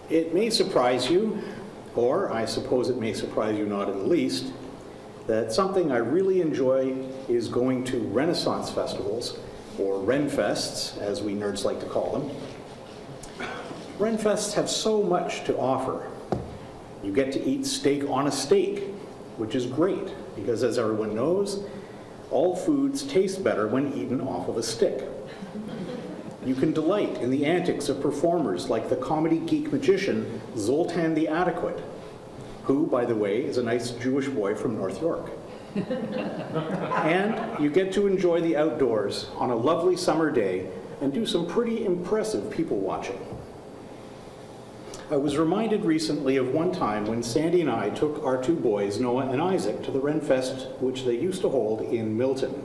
It may surprise you, or I suppose it may surprise you not in the least, that something I really enjoy is going to Renaissance festivals, or Ren Fests, as we nerds like to call them. Ren Fests have so much to offer. You get to eat steak on a stake, which is great, because as everyone knows, all foods taste better when eaten off of a stick. You can delight in the antics of performers like the comedy geek magician Zoltan the Adequate, who, by the way, is a nice Jewish boy from North York. And you get to enjoy the outdoors on a lovely summer day and do some pretty impressive people watching. I was reminded recently of one time when Sandy and I took our two boys, Noah and Isaac, to the Ren Fest, which they used to hold in Milton.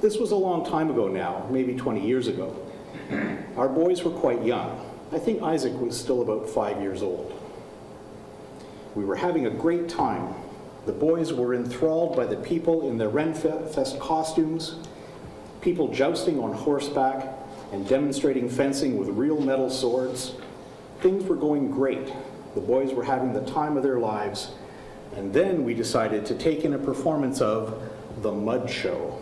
This was a long time ago now, maybe 20 years ago. Our boys were quite young. I think Isaac was still about 5 years old. We were having a great time. The boys were enthralled by the people in their Ren Fest costumes, people jousting on horseback and demonstrating fencing with real metal swords. Things were going great. The boys were having the time of their lives. And then we decided to take in a performance of The Mud Show,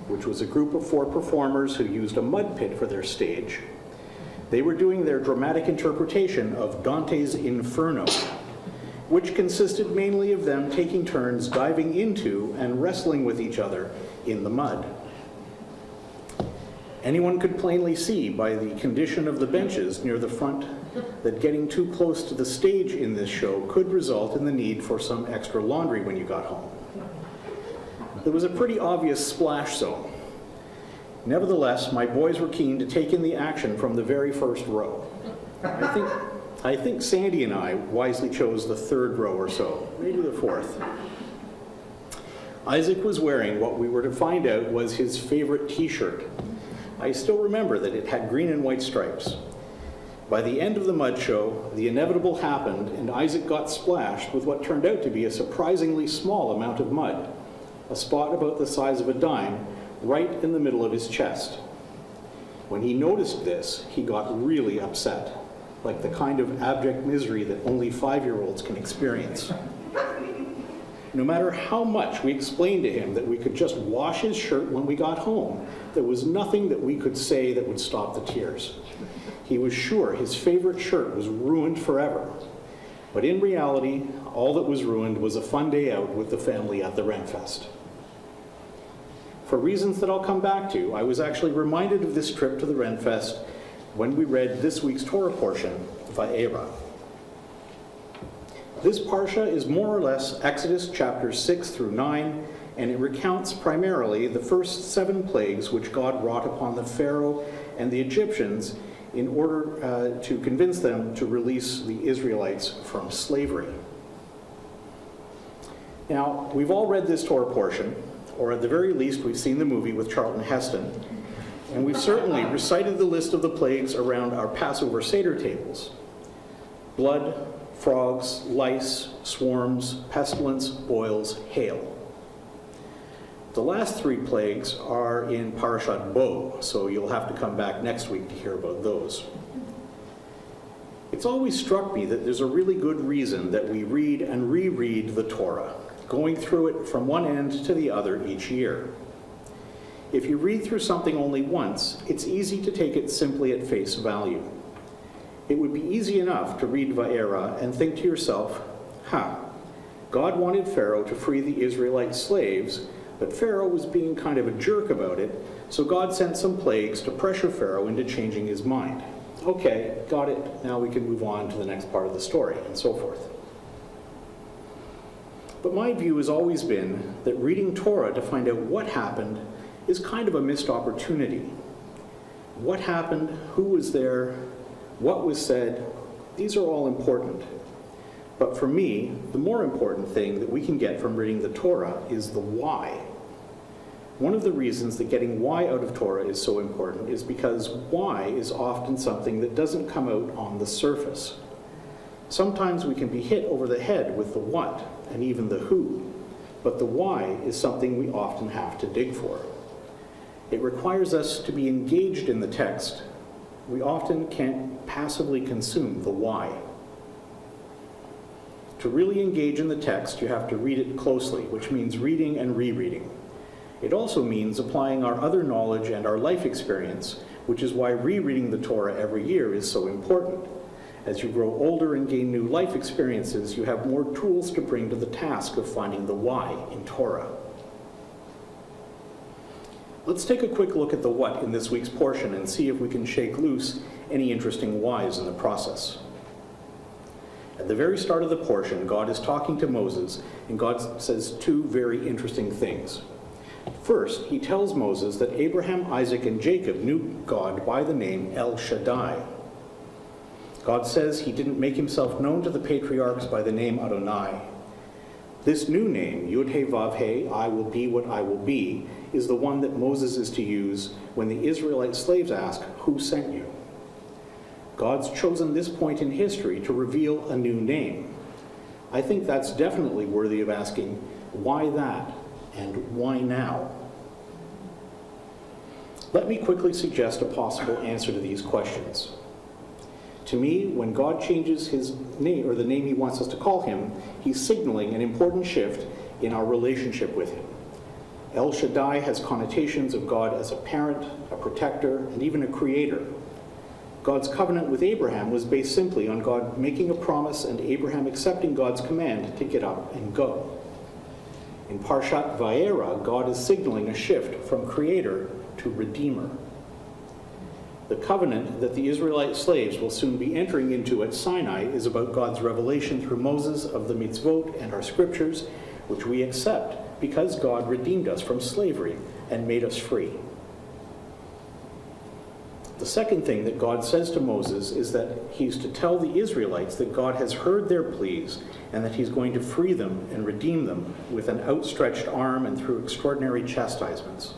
which was a group of 4 performers who used a mud pit for their stage. They were doing their dramatic interpretation of Dante's Inferno, which consisted mainly of them taking turns diving into and wrestling with each other in the mud. Anyone could plainly see by the condition of the benches near the front that getting too close to the stage in this show could result in the need for some extra laundry when you got home. There was a pretty obvious splash zone. Nevertheless, my boys were keen to take in the action from the very first row. I think Sandy and I wisely chose the 3rd row or so, maybe the 4th. Isaac was wearing what we were to find out was his favorite t-shirt. I still remember that it had green and white stripes. By the end of the mud show, the inevitable happened, and Isaac got splashed with what turned out to be a surprisingly small amount of mud, a spot about the size of a dime, right in the middle of his chest. When he noticed this, he got really upset, like the kind of abject misery that only 5-year-olds can experience. No matter how much we explained to him that we could just wash his shirt when we got home, there was nothing that we could say that would stop the tears. He was sure his favorite shirt was ruined forever. But in reality, all that was ruined was a fun day out with the family at the Ren Fest. For reasons that I'll come back to, I was actually reminded of this trip to the Ren Fest when we read this week's Torah portion, Va'era. This parsha is more or less Exodus chapters 6 through 9, and it recounts primarily the first 7 plagues which God wrought upon the Pharaoh and the Egyptians in order to convince them to release the Israelites from slavery. Now, we've all read this Torah portion, or at the very least, we've seen the movie with Charlton Heston, and we've certainly recited the list of the plagues around our Passover Seder tables. Blood, frogs, lice, swarms, pestilence, boils, hail. The last 3 plagues are in Parashat Bo, so you'll have to come back next week to hear about those. It's always struck me that there's a really good reason that we read and reread the Torah, going through it from one end to the other each year. If you read through something only once, it's easy to take it simply at face value. It would be easy enough to read Va'era and think to yourself, God wanted Pharaoh to free the Israelite slaves, but Pharaoh was being kind of a jerk about it, so God sent some plagues to pressure Pharaoh into changing his mind. Okay, got it. Now we can move on to the next part of the story, and so forth. But my view has always been that reading Torah to find out what happened is kind of a missed opportunity. What happened, who was there, what was said, these are all important. But for me, the more important thing that we can get from reading the Torah is the why. One of the reasons that getting why out of Torah is so important is because why is often something that doesn't come out on the surface. Sometimes we can be hit over the head with the what and even the who, but the why is something we often have to dig for. It requires us to be engaged in the text, we often can't passively consume the why. To really engage in the text, you have to read it closely, which means reading and rereading. It also means applying our other knowledge and our life experience, which is why rereading the Torah every year is so important. As you grow older and gain new life experiences, you have more tools to bring to the task of finding the why in Torah. Let's take a quick look at the what in this week's portion and see if we can shake loose any interesting whys in the process. At the very start of the portion, God is talking to Moses, and God says two very interesting things. First, he tells Moses that Abraham, Isaac, and Jacob knew God by the name El Shaddai. God says he didn't make himself known to the patriarchs by the name Adonai. This new name, Yud-He-Vav-He, I will be what I will be, is the one that Moses is to use when the Israelite slaves ask, "Who sent you?" God's chosen this point in history to reveal a new name. I think that's definitely worthy of asking, why that and why now? Let me quickly suggest a possible answer to these questions. To me, when God changes his name, or the name he wants us to call him, he's signaling an important shift in our relationship with him. El Shaddai has connotations of God as a parent, a protector, and even a creator. God's covenant with Abraham was based simply on God making a promise and Abraham accepting God's command to get up and go. In Parshat Vayera, God is signaling a shift from creator to redeemer. The covenant that the Israelite slaves will soon be entering into at Sinai is about God's revelation through Moses of the mitzvot and our scriptures, which we accept because God redeemed us from slavery and made us free. The second thing that God says to Moses is that he's to tell the Israelites that God has heard their pleas and that he's going to free them and redeem them with an outstretched arm and through extraordinary chastisements.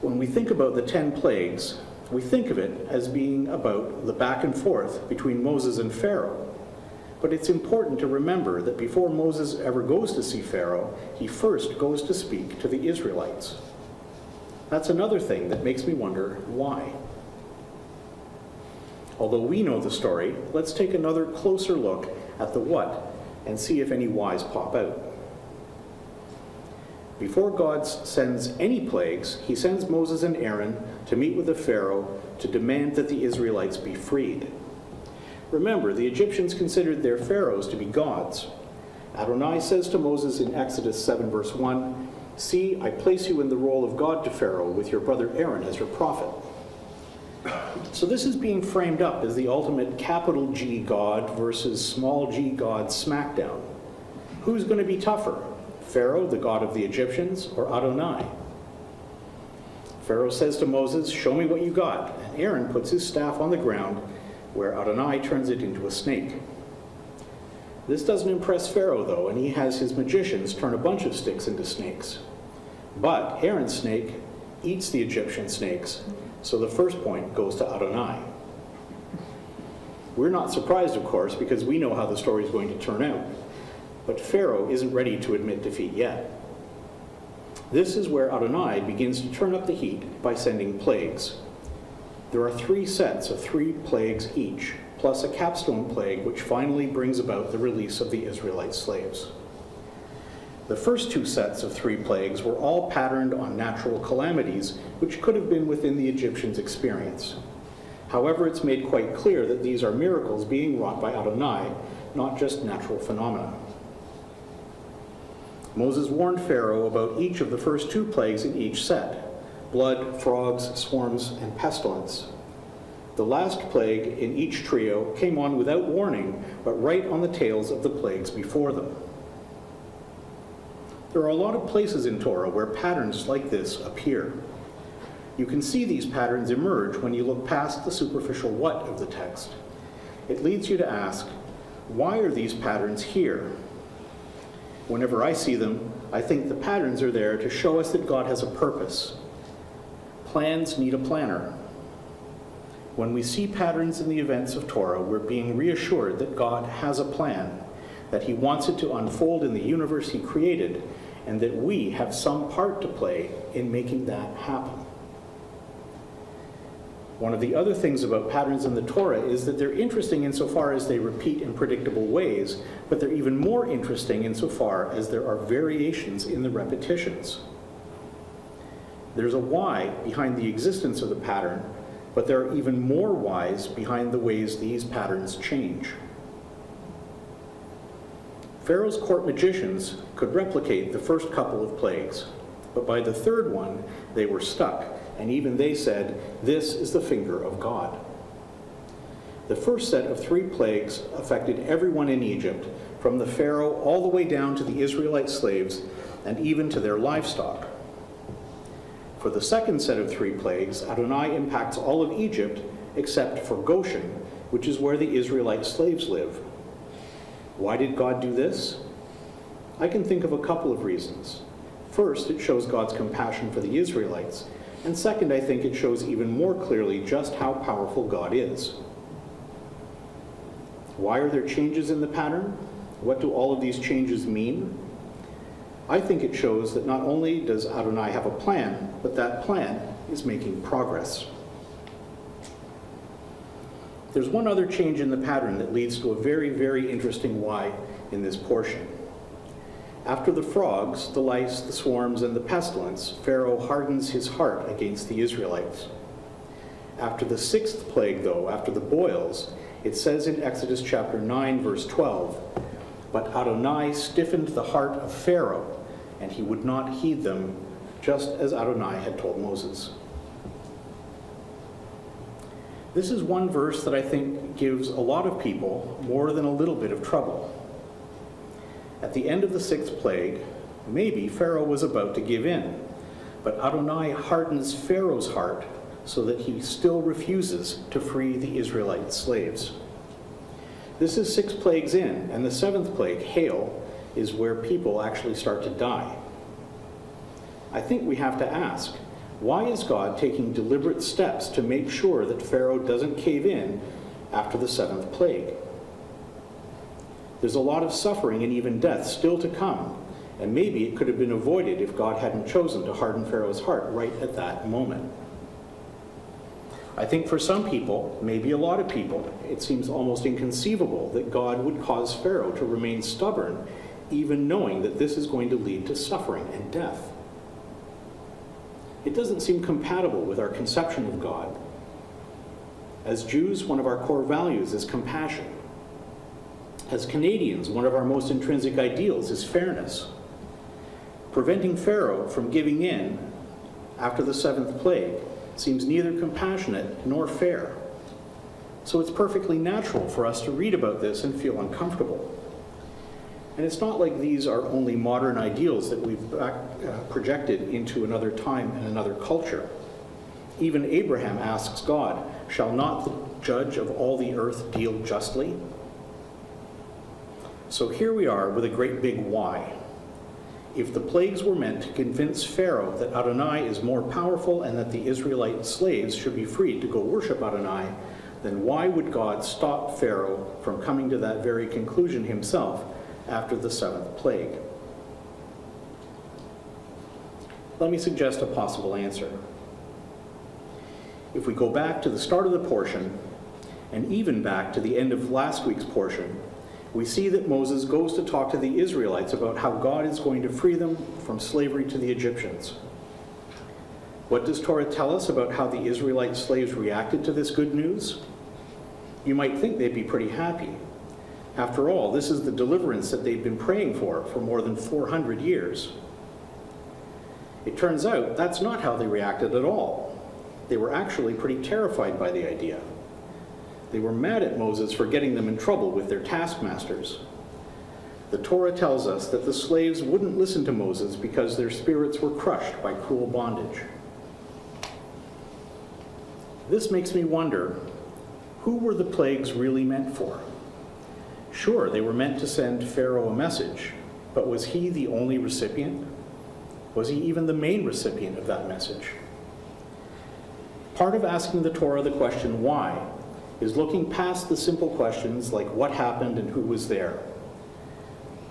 When we think about the 10 plagues, we think of it as being about the back and forth between Moses and Pharaoh. But it's important to remember that before Moses ever goes to see Pharaoh, he first goes to speak to the Israelites. That's another thing that makes me wonder why. Although we know the story, let's take another closer look at the what and see if any whys pop out. Before God sends any plagues, he sends Moses and Aaron to meet with the Pharaoh to demand that the Israelites be freed. Remember, the Egyptians considered their pharaohs to be gods. Adonai says to Moses in Exodus 7 verse 1, "See, I place you in the role of God to Pharaoh with your brother Aaron as your prophet." So this is being framed up as the ultimate capital G God versus small g God smackdown. Who's going to be tougher? Pharaoh, the god of the Egyptians, or Adonai? Pharaoh says to Moses, "Show me what you got." And Aaron puts his staff on the ground where Adonai turns it into a snake. This doesn't impress Pharaoh, though, and he has his magicians turn a bunch of sticks into snakes. But Aaron's snake eats the Egyptian snakes, so the first point goes to Adonai. We're not surprised, of course, because we know how the story is going to turn out. But Pharaoh isn't ready to admit defeat yet. This is where Adonai begins to turn up the heat by sending plagues. There are 3 sets of 3 plagues each, plus a capstone plague which finally brings about the release of the Israelite slaves. The first 2 sets of 3 plagues were all patterned on natural calamities which could have been within the Egyptians' experience. However, it's made quite clear that these are miracles being wrought by Adonai, not just natural phenomena. Moses warned Pharaoh about each of the first 2 plagues in each set: blood, frogs, swarms, and pestilence. The last plague in each trio came on without warning, but right on the tails of the plagues before them. There are a lot of places in Torah where patterns like this appear. You can see these patterns emerge when you look past the superficial what of the text. It leads you to ask, why are these patterns here? Whenever I see them, I think the patterns are there to show us that God has a purpose. Plans need a planner. When we see patterns in the events of Torah, we're being reassured that God has a plan, that he wants it to unfold in the universe he created, and that we have some part to play in making that happen. One of the other things about patterns in the Torah is that they're interesting insofar as they repeat in predictable ways, but they're even more interesting insofar as there are variations in the repetitions. There's a why behind the existence of the pattern, but there are even more whys behind the ways these patterns change. Pharaoh's court magicians could replicate the first couple of plagues, but by the third one, they were stuck, and even they said, "This is the finger of God." The first set of 3 plagues affected everyone in Egypt, from the Pharaoh all the way down to the Israelite slaves, and even to their livestock. For the second set of 3 plagues, Adonai impacts all of Egypt except for Goshen, which is where the Israelite slaves live. Why did God do this? I can think of a couple of reasons. First, it shows God's compassion for the Israelites, and second, I think it shows even more clearly just how powerful God is. Why are there changes in the pattern? What do all of these changes mean? I think it shows that not only does Adonai have a plan, but that plan is making progress. There's one other change in the pattern that leads to a very, very interesting why in this portion. After the frogs, the lice, the swarms, and the pestilence, Pharaoh hardens his heart against the Israelites. After the 6th plague, though, after the boils, it says in Exodus chapter 9, verse 12, "But Adonai stiffened the heart of Pharaoh, and he would not heed them, just as Adonai had told Moses." This is one verse that I think gives a lot of people more than a little bit of trouble. At the end of the 6th plague, maybe Pharaoh was about to give in, but Adonai hardens Pharaoh's heart so that he still refuses to free the Israelite slaves. This is 6 plagues in, and the 7th plague, hail, is where people actually start to die. I think we have to ask, why is God taking deliberate steps to make sure that Pharaoh doesn't cave in after the 7th plague? There's a lot of suffering and even death still to come, and maybe it could have been avoided if God hadn't chosen to harden Pharaoh's heart right at that moment. I think for some people, maybe a lot of people, it seems almost inconceivable that God would cause Pharaoh to remain stubborn, even knowing that this is going to lead to suffering and death. It doesn't seem compatible with our conception of God. As Jews, one of our core values is compassion. As Canadians, one of our most intrinsic ideals is fairness. Preventing Pharaoh from giving in after the 7th plague seems neither compassionate nor fair. So it's perfectly natural for us to read about this and feel uncomfortable. And it's not like these are only modern ideals that we've projected into another time and another culture. Even Abraham asks God, "Shall not the judge of all the earth deal justly?" So here we are with a great big why. If the plagues were meant to convince Pharaoh that Adonai is more powerful and that the Israelite slaves should be freed to go worship Adonai, then why would God stop Pharaoh from coming to that very conclusion himself after the 7th plague? Let me suggest a possible answer. If we go back to the start of the portion, and even back to the end of last week's portion, we see that Moses goes to talk to the Israelites about how God is going to free them from slavery to the Egyptians. What does Torah tell us about how the Israelite slaves reacted to this good news? You might think they'd be pretty happy. After all, this is the deliverance that they've been praying for more than 400 years. It turns out that's not how they reacted at all. They were actually pretty terrified by the idea. They were mad at Moses for getting them in trouble with their taskmasters. The Torah tells us that the slaves wouldn't listen to Moses because their spirits were crushed by cruel bondage. This makes me wonder, who were the plagues really meant for? Sure, they were meant to send Pharaoh a message, but was he the only recipient? Was he even the main recipient of that message? Part of asking the Torah the question why is looking past the simple questions like what happened and who was there.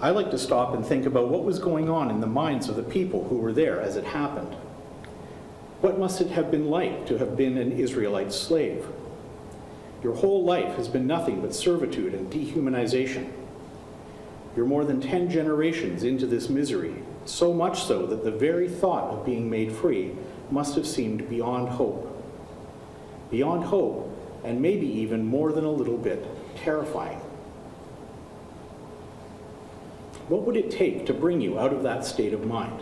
I like to stop and think about what was going on in the minds of the people who were there as it happened. What must it have been like to have been an Israelite slave? Your whole life has been nothing but servitude and dehumanization. You're more than 10 generations into this misery, so much so that the very thought of being made free must have seemed beyond hope. Beyond hope, and maybe even more than a little bit terrifying. What would it take to bring you out of that state of mind?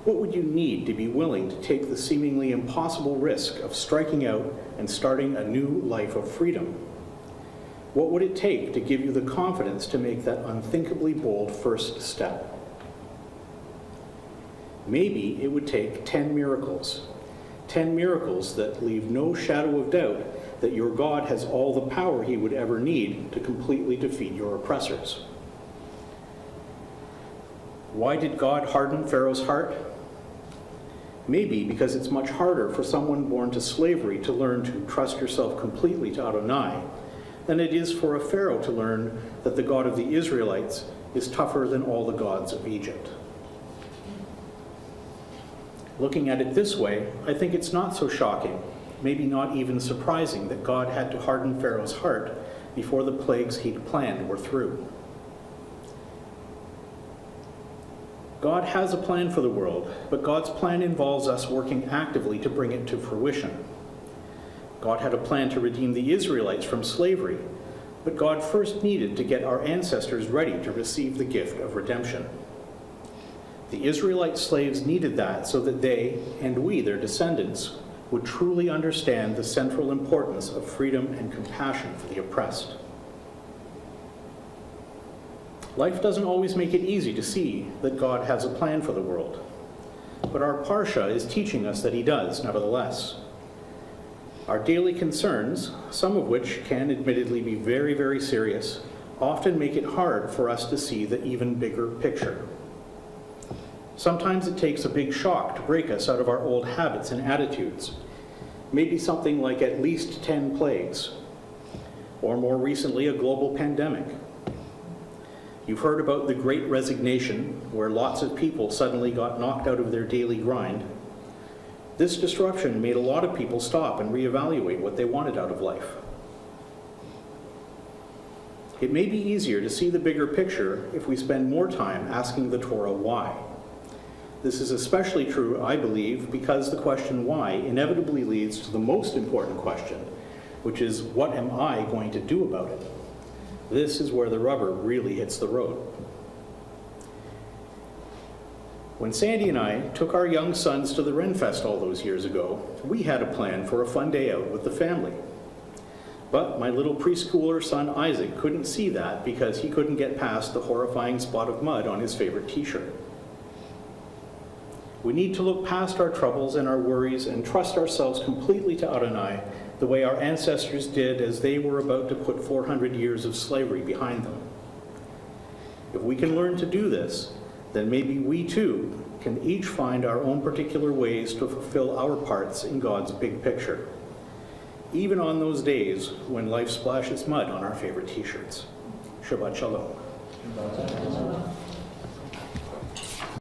What would you need to be willing to take the seemingly impossible risk of striking out and starting a new life of freedom? What would it take to give you the confidence to make that unthinkably bold first step? Maybe it would take 10 miracles. 10 miracles that leave no shadow of doubt that your God has all the power he would ever need to completely defeat your oppressors. Why did God harden Pharaoh's heart? Maybe because it's much harder for someone born to slavery to learn to trust yourself completely to Adonai than it is for a Pharaoh to learn that the God of the Israelites is tougher than all the gods of Egypt. Looking at it this way, I think it's not so shocking, maybe not even surprising, that God had to harden Pharaoh's heart before the plagues he'd planned were through. God has a plan for the world, but God's plan involves us working actively to bring it to fruition. God had a plan to redeem the Israelites from slavery, but God first needed to get our ancestors ready to receive the gift of redemption. The Israelite slaves needed that so that they, and we, their descendants, would truly understand the central importance of freedom and compassion for the oppressed. Life doesn't always make it easy to see that God has a plan for the world, but our Parsha is teaching us that he does, nevertheless. Our daily concerns, some of which can admittedly be very, very serious, often make it hard for us to see the even bigger picture. Sometimes it takes a big shock to break us out of our old habits and attitudes, maybe something like at least 10 plagues, or more recently, a global pandemic. You've heard about the Great Resignation, where lots of people suddenly got knocked out of their daily grind. This disruption made a lot of people stop and reevaluate what they wanted out of life. It may be easier to see the bigger picture if we spend more time asking the Torah why. This is especially true, I believe, because the question why inevitably leads to the most important question, which is, what am I going to do about it? This is where the rubber really hits the road. When Sandy and I took our young sons to the Ren Fest all those years ago, we had a plan for a fun day out with the family. But my little preschooler son Isaac couldn't see that because he couldn't get past the horrifying spot of mud on his favorite t-shirt. We need to look past our troubles and our worries and trust ourselves completely to Adonai, the way our ancestors did as they were about to put 400 years of slavery behind them. If we can learn to do this, then maybe we too can each find our own particular ways to fulfill our parts in God's big picture, even on those days when life splashes mud on our favorite t-shirts. Shabbat Shalom.